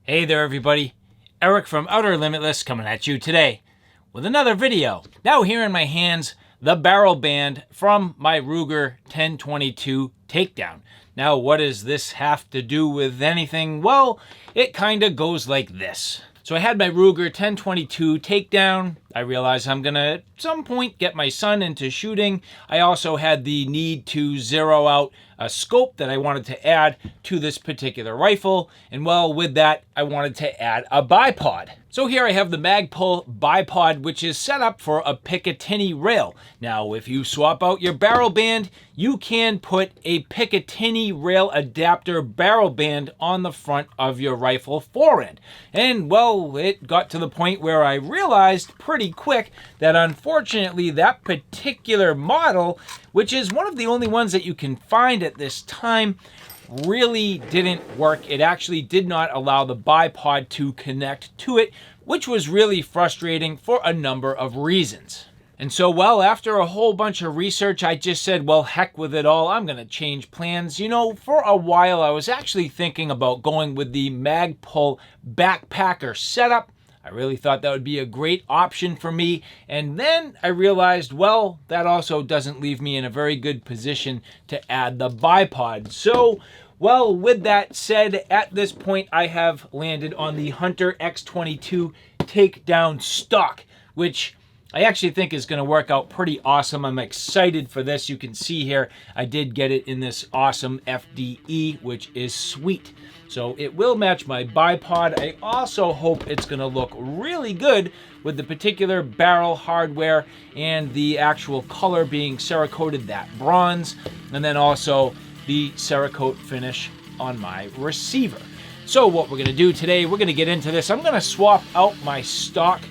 Hey there everybody, Eric from Outer Limitless coming at you today with another video. Now here in my hands, the barrel band from my Ruger 1022 takedown. Now what does this have to do with anything? Well, it kind of goes like this. So I had my Ruger 1022 takedown. I realized I'm gonna at some point get my son into shooting. I also had the need to zero out a scope that I wanted to add to this particular rifle. And well, with that, I wanted to add a bipod. So here I have the Magpul bipod, which is set up for a Picatinny rail. Now, if you swap out your barrel band, you can put a Picatinny rail adapter barrel band on the front of your rifle forend. And well, it got to the point where I realized pretty quick that unfortunately that particular model, which is one of the only ones that you can find at this time, really didn't work. It actually did not allow the bipod to connect to it, which was really frustrating for a number of reasons. And so, well, after a whole bunch of research, I just said, well, heck with it all. I'm going to change plans. You know, for a while, I was actually thinking about going with the Magpul backpacker setup. I really thought that would be a great option for me. And then I realized, well, that also doesn't leave me in a very good position to add the bipod. So, well, with that said, at this point, I have landed on the Hunter X-22 takedown stock, which I actually think is going to work out pretty awesome. I'm excited for this. You can see here, I did get it in this awesome FDE, which is sweet. So it will match my bipod. I also hope it's going to look really good with the particular barrel hardware and the actual color being Cerakoted, that bronze, and then also the Cerakote finish on my receiver. So what we're going to do today, we're going to get into this. I'm going to swap out my stock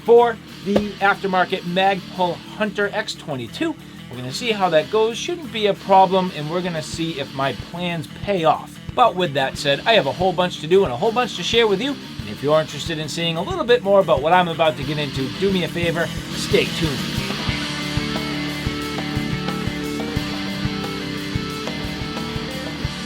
for the aftermarket Magpul Hunter X-22. We're going to see how that goes. Shouldn't be a problem, and we're going to see if my plans pay off. But with that said, I have a whole bunch to do and a whole bunch to share with you. And if you're interested in seeing a little bit more about what I'm about to get into, do me a favor, stay tuned.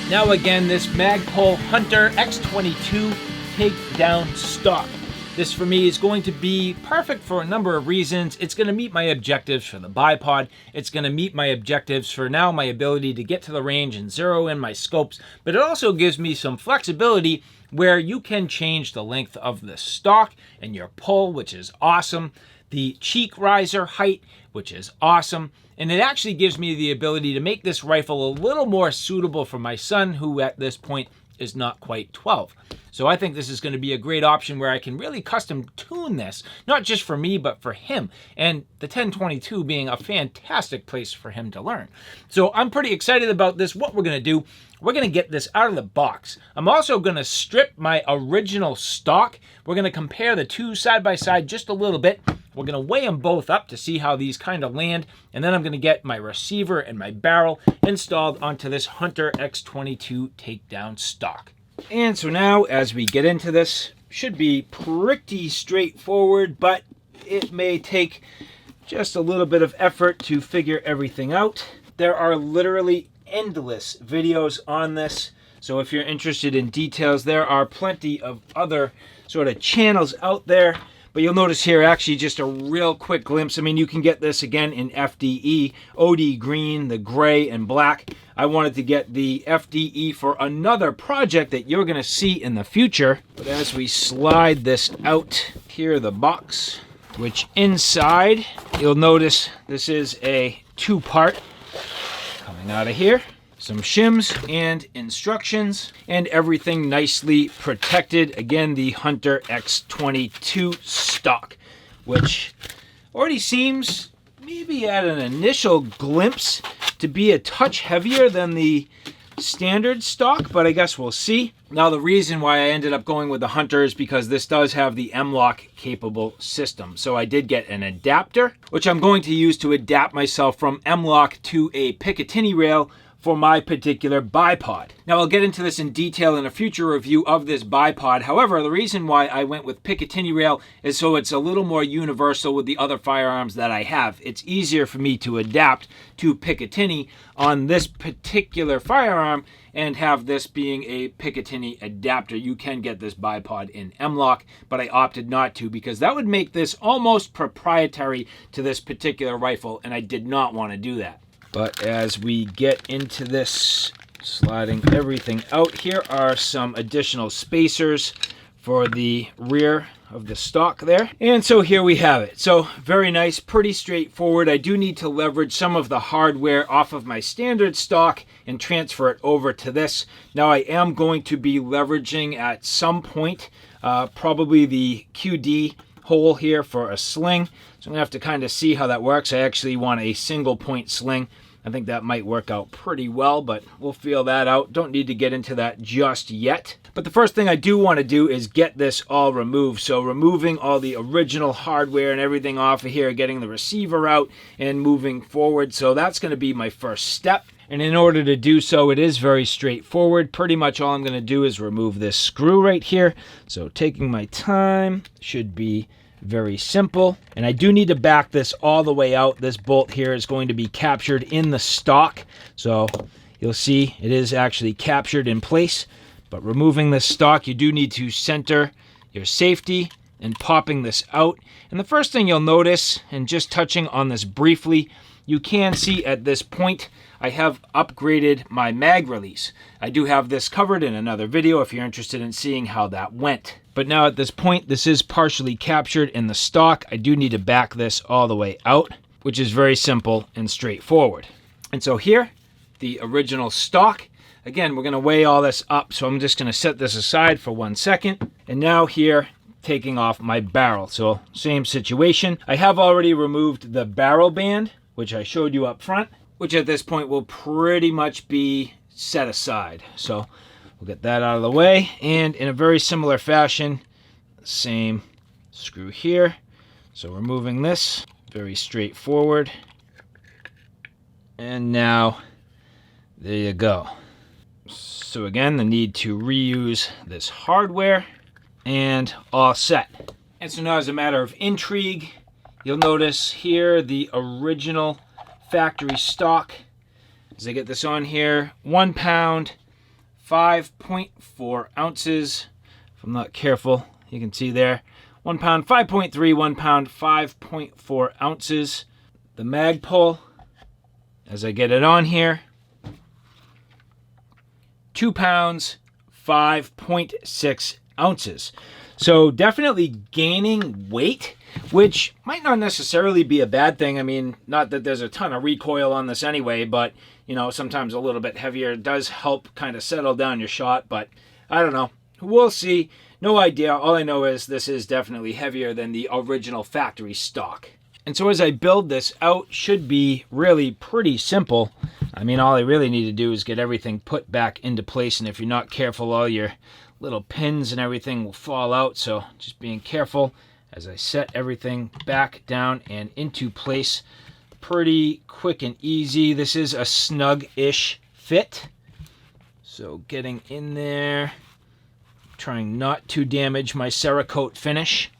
Now again, this Magpul Hunter X-22 takedown stock. This for me is going to be perfect for a number of reasons. It's going to meet my objectives for the bipod. It's going to meet my objectives for now my ability to get to the range and zero in my scopes. But it also gives me some flexibility where you can change the length of the stock and your pull, which is awesome. The cheek riser height, which is awesome. And it actually gives me the ability to make this rifle a little more suitable for my son, who at this point is not quite 12. So I think this is going to be a great option where I can really custom tune this, not just for me, but for him. And the 1022 being a fantastic place for him to learn. So I'm pretty excited about this. What we're going to do, we're going to get this out of the box. I'm also going to strip my original stock. We're going to compare the two side by side just a little bit. We're going to weigh them both up to see how these kind of land. And then I'm going to get my receiver and my barrel installed onto this Hunter X-22 takedown stock. And so now, as we get into this, should be pretty straightforward, but it may take just a little bit of effort to figure everything out. There are literally endless videos on this, so if you're interested in details, there are plenty of other sort of channels out there. But you'll notice here actually just a real quick glimpse. I mean, you can get this again in FDE, OD green, the gray, and black. I wanted to get the FDE for another project that you're going to see in the future. But as we slide this out, here the box, which inside, you'll notice this is a two-part coming out of here. Some shims and instructions, and everything nicely protected. Again, the Hunter X-22 stock, which already seems, maybe at an initial glimpse, to be a touch heavier than the standard stock, but I guess we'll see. Now, the reason why I ended up going with the Hunter is because this does have the M-LOK capable system. So I did get an adapter, which I'm going to use to adapt myself from M-LOK to a Picatinny rail for my particular bipod. Now I'll get into this in detail in a future review of this bipod. However, the reason why I went with Picatinny rail is so it's a little more universal with the other firearms that I have. It's easier for me to adapt to Picatinny on this particular firearm and have this being a Picatinny adapter. You can get this bipod in M-LOK, but I opted not to because that would make this almost proprietary to this particular rifle, and I did not want to do that. But as we get into this, sliding everything out, here are some additional spacers for the rear of the stock there. And so here we have it. So very nice, pretty straightforward. I do need to leverage some of the hardware off of my standard stock and transfer it over to this. Now I am going to be leveraging at some point probably the QD hole here for a sling. So I'm gonna have to kind of see how that works. I actually want a single point sling. I think that might work out pretty well, but we'll feel that out. Don't need to get into that just yet. But the first thing I do want to do is get this all removed. So removing all the original hardware and everything off of here, getting the receiver out and moving forward. So that's going to be my first step. And in order to do so, it is very straightforward. Pretty much all I'm going to do is remove this screw right here. So taking my time, should be very simple. And I do need to back this all the way out. This bolt here is going to be captured in the stock. So you'll see it is actually captured in place. But removing this stock, you do need to center your safety and popping this out. And the first thing you'll notice, and just touching on this briefly, you can see at this point I have upgraded my mag release. I do have this covered in another video if you're interested in seeing how that went. But now at this point, this is partially captured in the stock. I do need to back this all the way out, which is very simple and straightforward. And so here, the original stock. Again, we're going to weigh all this up, so I'm just going to set this aside for 1 second. And now here, taking off my barrel. So same situation. I have already removed the barrel band, which I showed you up front, which at this point will pretty much be set aside. So we'll get that out of the way. And in a very similar fashion, same screw here. So removing this, very straightforward. And now, there you go. So again, the need to reuse this hardware, and all set. And so now as a matter of intrigue, you'll notice here the original factory stock. As I get this on here, 1 pound, 5.4 ounces. If I'm not careful, you can see there. 1 pound, 5.3, 1 pound, 5.4 ounces. The Magpul, as I get it on here, 2 pounds, 5.6 ounces. So definitely gaining weight, which might not necessarily be a bad thing. I mean, not that there's a ton of recoil on this anyway, but you know, sometimes a little bit heavier does help kind of settle down your shot, but I don't know. We'll see. No idea. All I know is this is definitely heavier than the original factory stock. And so as I build this out, should be really pretty simple. I mean, all I really need to do is get everything put back into place, and if you're not careful, all your little pins and everything will fall out. So just being careful as I set everything back down and into place. Pretty quick and easy. This is a snug-ish fit. So getting in there, trying not to damage my Cerakote finish.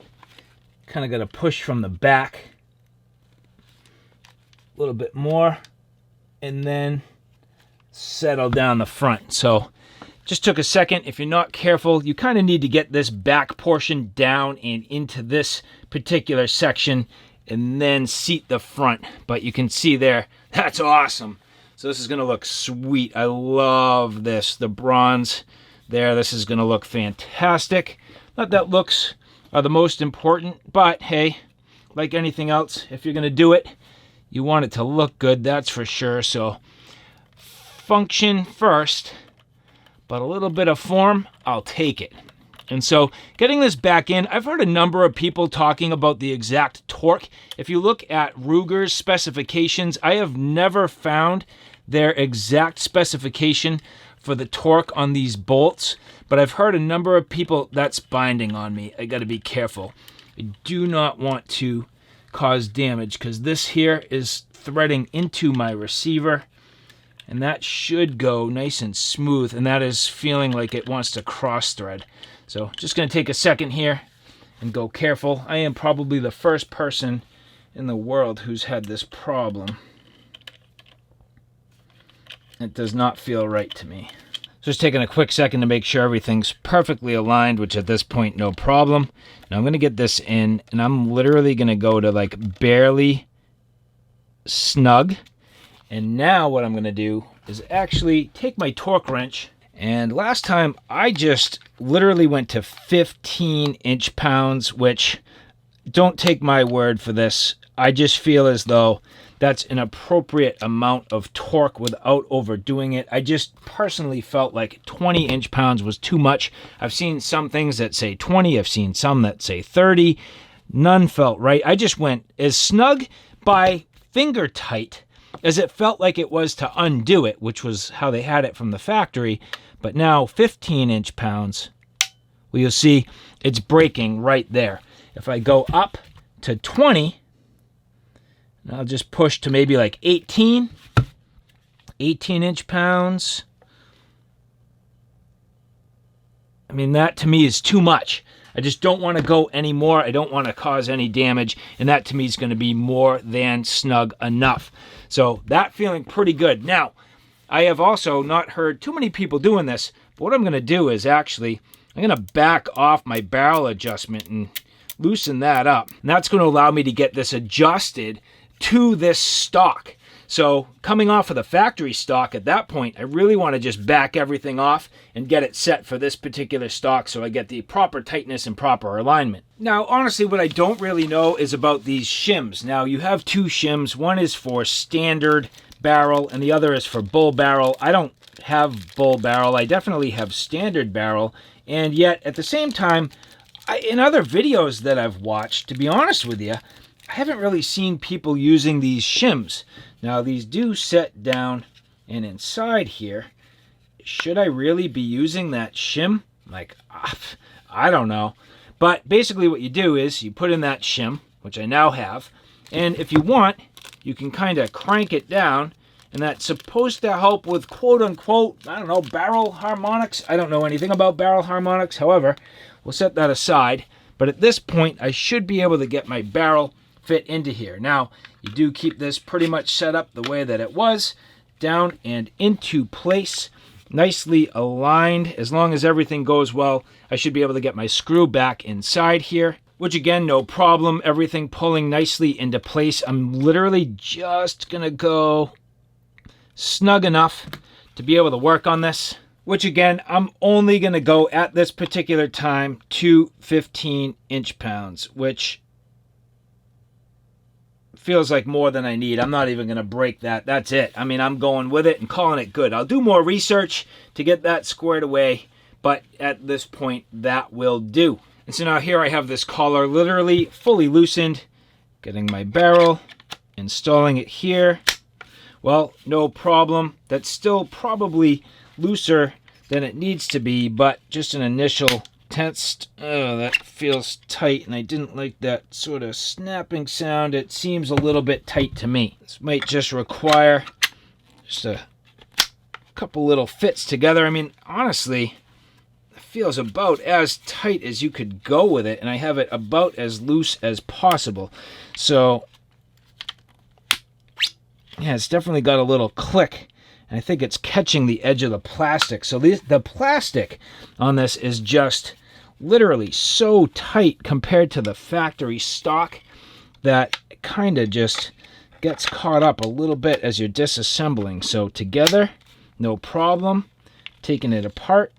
Kind of got to push from the back a little bit more, and then settle down the front. So just took a second. If you're not careful, you kind of need to get this back portion down and into this particular section and then seat the front. But you can see there, that's awesome. So this is going to look sweet. I love this. The bronze there, this is going to look fantastic. Not that looks are the most important, but hey, like anything else, if you're going to do it, you want it to look good, that's for sure. So function first, but a little bit of form, I'll take it. And so getting this back in, I've heard a number of people talking about the exact torque. If you look at Ruger's specifications, I have never found their exact specification for the torque on these bolts, but I've heard a number of people, that's binding on me. I got to be careful. I do not want to cause damage because this here is threading into my receiver. And that should go nice and smooth, and that is feeling like it wants to cross thread. So just going to take a second here and go careful. I am probably the first person in the world who's had this problem. It does not feel right to me. Just taking a quick second to make sure everything's perfectly aligned, which at this point, no problem. Now I'm going to get this in, and I'm literally going to go to like barely snug. And now what I'm going to do is actually take my torque wrench, and last time I just literally went to 15 inch-pounds, which, don't take my word for this, I just feel as though that's an appropriate amount of torque without overdoing it. I just personally felt like 20 inch-pounds was too much. I've seen some things that say 20, I've seen some that say 30. None felt right. I just went as snug by finger tight as it felt like it was to undo it, which was how they had it from the factory. But now 15 inch-pounds, well, you'll see it's breaking right there. If I go up to 20, and I'll just push to maybe like 18 inch-pounds. I mean, that to me is too much. I just don't want to go anymore. I don't want to cause any damage, and that to me is going to be more than snug enough. So that feeling pretty good. Now, I have also not heard too many people doing this, but what I'm going to do is actually, I'm going to back off my barrel adjustment and loosen that up. And that's going to allow me to get this adjusted to this stock. So coming off of the factory stock at that point, I really want to just back everything off and get it set for this particular stock so I get the proper tightness and proper alignment. Now, honestly, what I don't really know is about these shims. Now, you have two shims. One is for standard barrel and the other is for bull barrel. I don't have bull barrel. I definitely have standard barrel. And yet, at the same time, in other videos that I've watched, to be honest with you, I haven't really seen people using these shims. Now, these do set down and inside here. Should I really be using that shim? Like, I don't know. But basically what you do is you put in that shim, which I now have, and if you want, you can kind of crank it down, and that's supposed to help with quote-unquote, I don't know, barrel harmonics. I don't know anything about barrel harmonics. However, we'll set that aside. But at this point, I should be able to get my barrel fit into here. Now, you do keep this pretty much set up the way that it was, down and into place, nicely aligned. As long as everything goes well, I should be able to get my screw back inside here, which again, no problem. Everything pulling nicely into place. I'm literally just gonna go snug enough to be able to work on this, which again, I'm only gonna go at this particular time to 15 inch-pounds, which feels like more than I need. I'm not even going to break that. That's it. I mean, I'm going with it and calling it good. I'll do more research to get that squared away, but at this point, that will do. And so now here I have this collar literally fully loosened, getting my barrel, installing it here. Well, no problem. That's still probably looser than it needs to be, but just an initial test. Oh, that feels tight, and I didn't like that sort of snapping sound. It seems a little bit tight to me. This might just require just a couple little fits together. I mean, honestly, it feels about as tight as you could go with it, and I have it about as loose as possible. So, yeah, it's definitely got a little click. And I think it's catching the edge of the plastic. So the plastic on this is just literally so tight compared to the factory stock that it kind of just gets caught up a little bit as you're disassembling. So together, no problem. Taking it apart.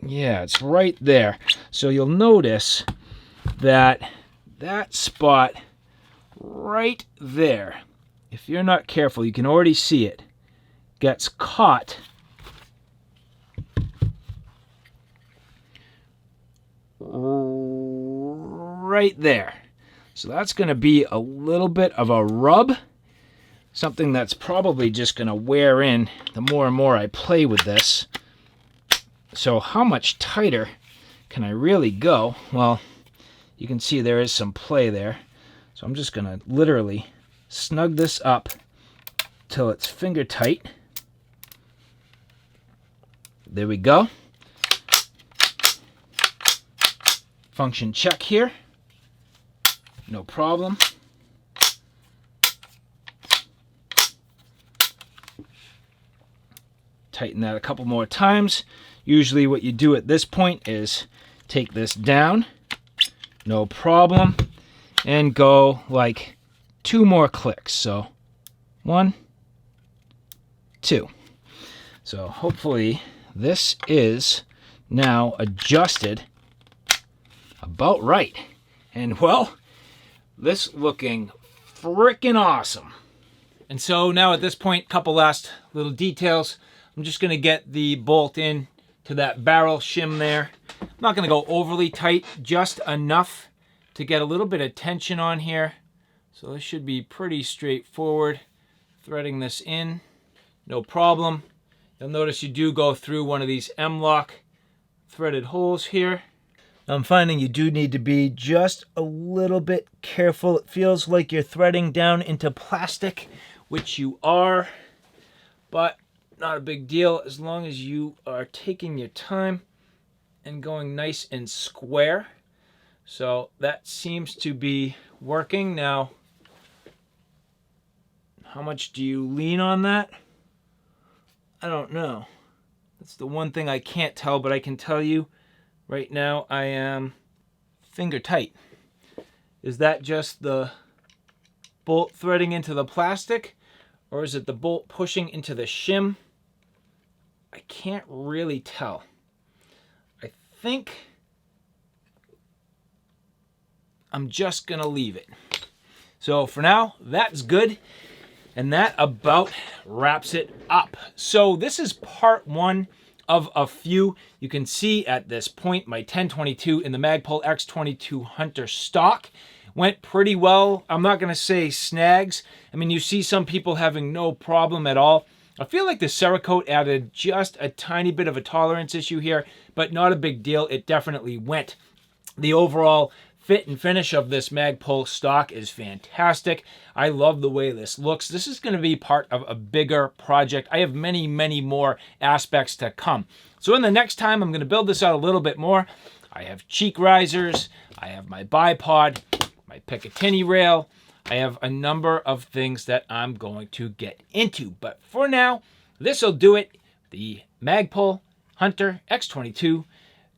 Yeah, it's right there. So you'll notice that that spot right there, if you're not careful, you can already see it, gets caught right there. So that's going to be a little bit of a rub, something that's probably just going to wear in the more and more I play with this. So how much tighter can I really go? Well, you can see there is some play there. So I'm just going to literally snug this up till it's finger tight. There we go. Function check here. No problem. Tighten that a couple more times. Usually what you do at this point is take this down, no problem, and go like 2 more clicks. So 1, 2. So hopefully this is now adjusted about right. And well, this looking freaking awesome. And so now at this point, couple last little details. I'm just going to get the bolt in to that barrel shim there. I'm not going to go overly tight, just enough to get a little bit of tension on here. So this should be pretty straightforward. Threading this in, no problem. You'll notice you do go through one of these M-lock threaded holes here. I'm finding you do need to be just a little bit careful. It feels like you're threading down into plastic, which you are, but not a big deal as long as you are taking your time and going nice and square. So that seems to be working. Now, how much do you lean on that? I don't know. That's the one thing I can't tell, but I can tell you right now I am finger tight. Is that just the bolt threading into the plastic, or is it the bolt pushing into the shim? I can't really tell. I think I'm just gonna leave it. So for now, that's good. And that about wraps it up. So this is part 1 of a few. You can see at this point my 1022 in the Magpul X-22 Hunter stock went pretty well. I'm not gonna say snags. I mean, you see some people having no problem at all. I feel like the Cerakote added just a tiny bit of a tolerance issue here, but not a big deal. It definitely went. The overall fit and finish of this Magpul stock is fantastic. I love the way this looks. This is going to be part of a bigger project. I have many, many more aspects to come. So in the next time, I'm going to build this out a little bit more. I have cheek risers. I have my bipod, my Picatinny rail. I have a number of things that I'm going to get into. But for now, this will do it. The Magpul Hunter X-22.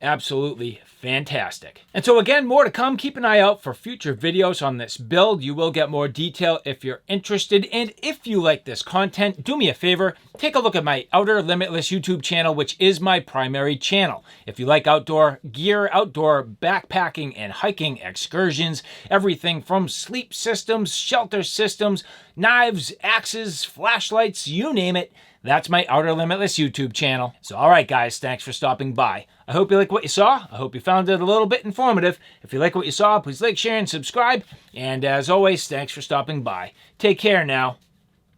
Absolutely fantastic. And so again, more to come. Keep an eye out for future videos on this build. You will get more detail if you're interested. And if you like this content, do me a favor, take a look at my Outer Limitless YouTube channel, which is my primary channel. If you like outdoor gear, outdoor backpacking and hiking excursions, everything from sleep systems, shelter systems, knives, axes, flashlights, you name it, that's my Outer Limitless YouTube channel. So all right, guys, thanks for stopping by. I hope you like what you saw. I hope you found it a little bit informative. If you like what you saw, please like, share, and subscribe. And as always, thanks for stopping by. Take care now.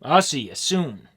I'll see you soon.